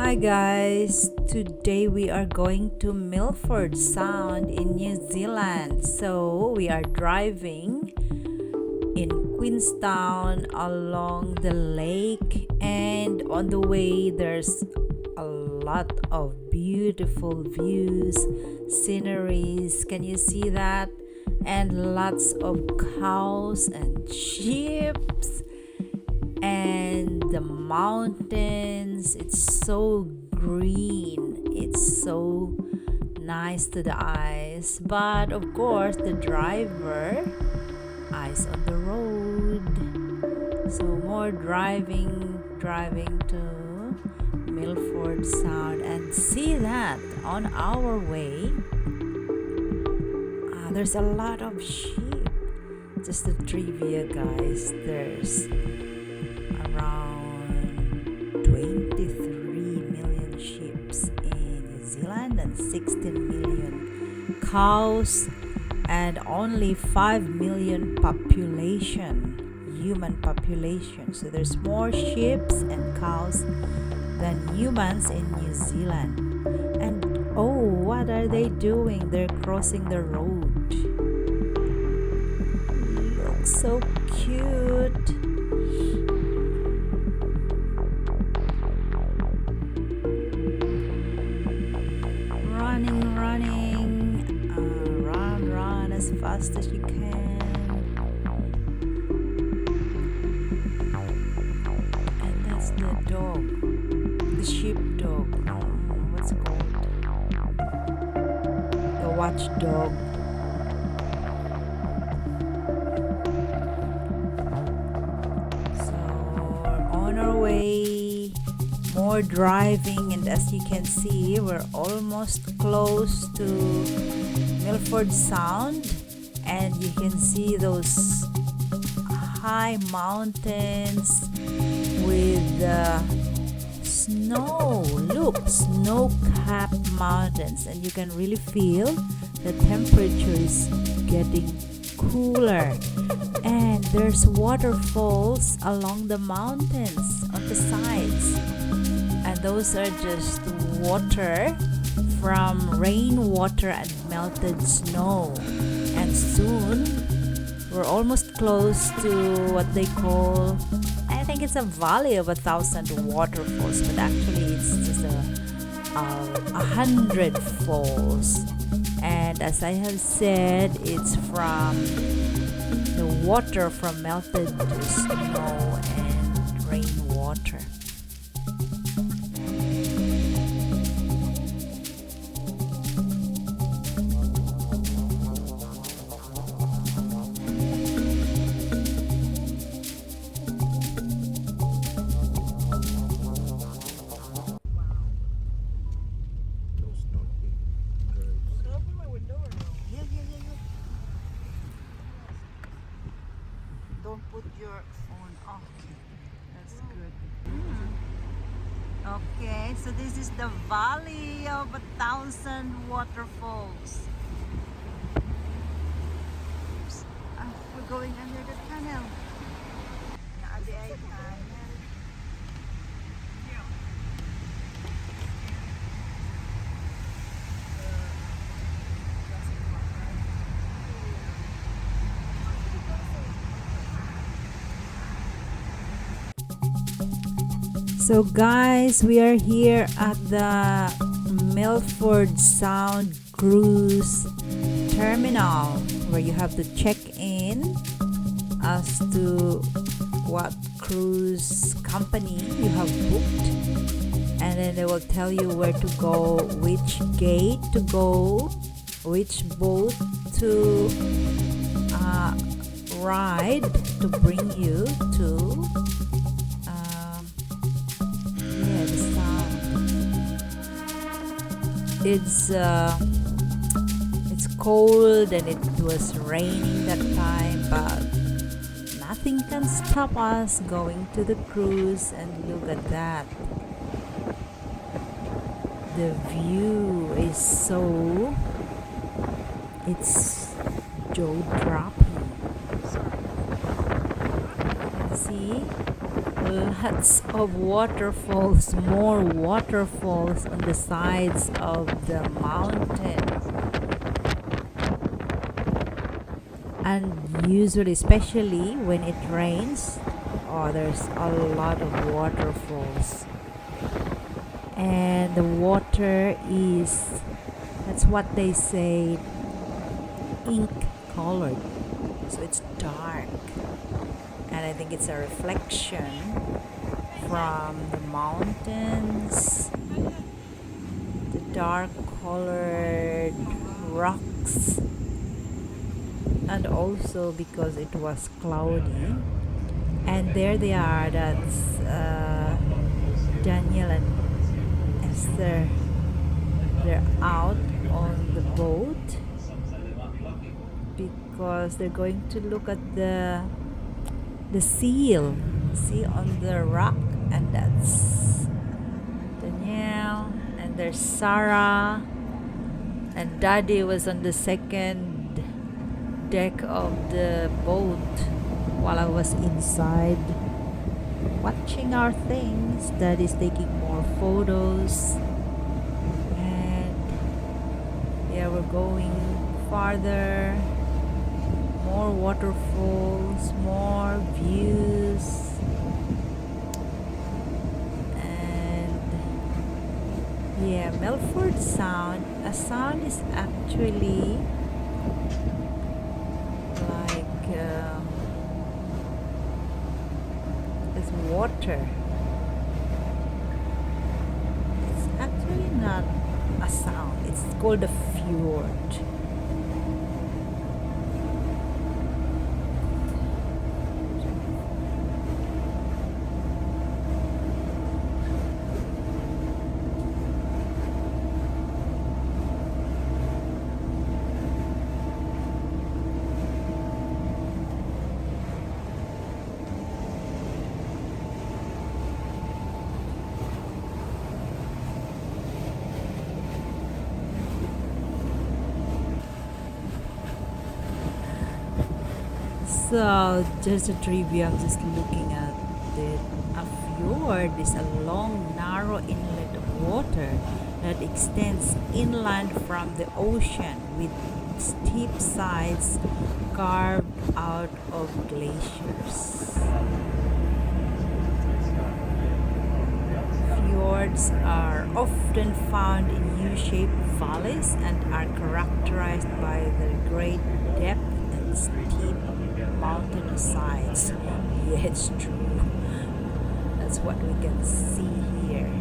Hi guys, today we are going to Milford Sound in New Zealand. So we are driving in Queenstown along the lake, and on the way there's a lot of beautiful views, sceneries. Can you see that? And lots of cows and sheep and the mountains. It's so green, it's so nice to the eyes, but of course the driver eyes on the road. So more driving to Milford Sound, and see that on our way there's a lot of sheep. Just a trivia, guys, there's around 23 million sheep in New Zealand and 16 million cows, and only 5 million human population. So there's more sheep and cows than humans in New Zealand. And oh, what are they doing? They're crossing the road. Looks so cute. Run as fast as you can. And that's the dog, the sheep dog. What's it called? The watchdog. So we're on our way. More driving, and as you can see, we're almost close to Milford Sound, and you can see those high mountains with snow. Look, snow-capped mountains, and you can really feel the temperature is getting cooler. And there's waterfalls along the mountains on the sides, and those are just water from rainwater and melted snow. And soon we're almost close to what they call, I think it's a valley of 1,000 waterfalls, but actually it's just 100 falls. And as I have said, it's from the water from melted snow and rainwater. Don't put your phone. Okay, that's good. Okay, so this is the valley of 1,000 waterfalls. We're going under the tunnel. So guys, we are here at the Milford Sound cruise terminal, where you have to check in as to what cruise company you have booked, and then they will tell you where to go, which gate to go, which boat to ride to bring you to the sound. It's cold and it was raining that time, but nothing can stop us going to the cruise. And look at that, the view is it's jaw dropping. See, lots of waterfalls, more waterfalls on the sides of the mountain. And usually, especially when it rains, oh, there's a lot of waterfalls. And the water is, that's what they say, ink colored. So it's dark. And I think it's a reflection from the mountains, the dark colored rocks, and also because it was cloudy. And there they are, that's Daniel and Esther. They're out on the boat because they're going to look at the seal on the rock, and that's Danielle, and there's Sarah, and Daddy was on the second deck of the boat while I was inside watching our things. Daddy's taking more photos, and yeah, we're going farther. More waterfalls, more views, and yeah, Milford Sound. A sound is actually like it's water. It's actually not a sound. It's called a fjord. So just a trivia, I'm just looking at it. A fjord is a long, narrow inlet of water that extends inland from the ocean with steep sides carved out of glaciers. Fjords are often found in U-shaped valleys and are characterized by their great depth and steep mountain sides. Yeah, it's true. That's what we can see here.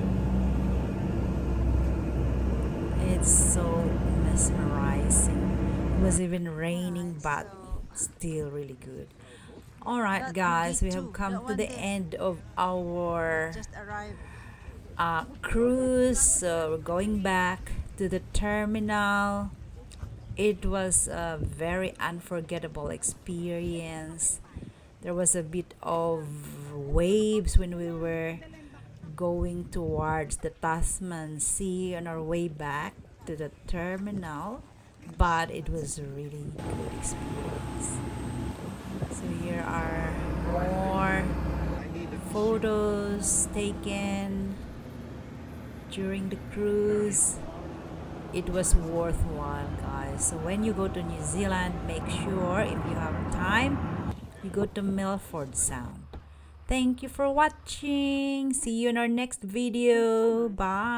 It's so mesmerizing. It was even raining, but still really good. All right, guys, we have come to the end of our cruise. So we're going back to the terminal. It was a very unforgettable experience. There was a bit of waves when we were going towards the Tasman Sea on our way back to the terminal, but it was a really good experience. So here are more photos taken during the cruise. It was worthwhile, guys. So when you go to New Zealand, make sure if you have time, you go to Milford Sound. Thank you for watching. See you in our next video. Bye.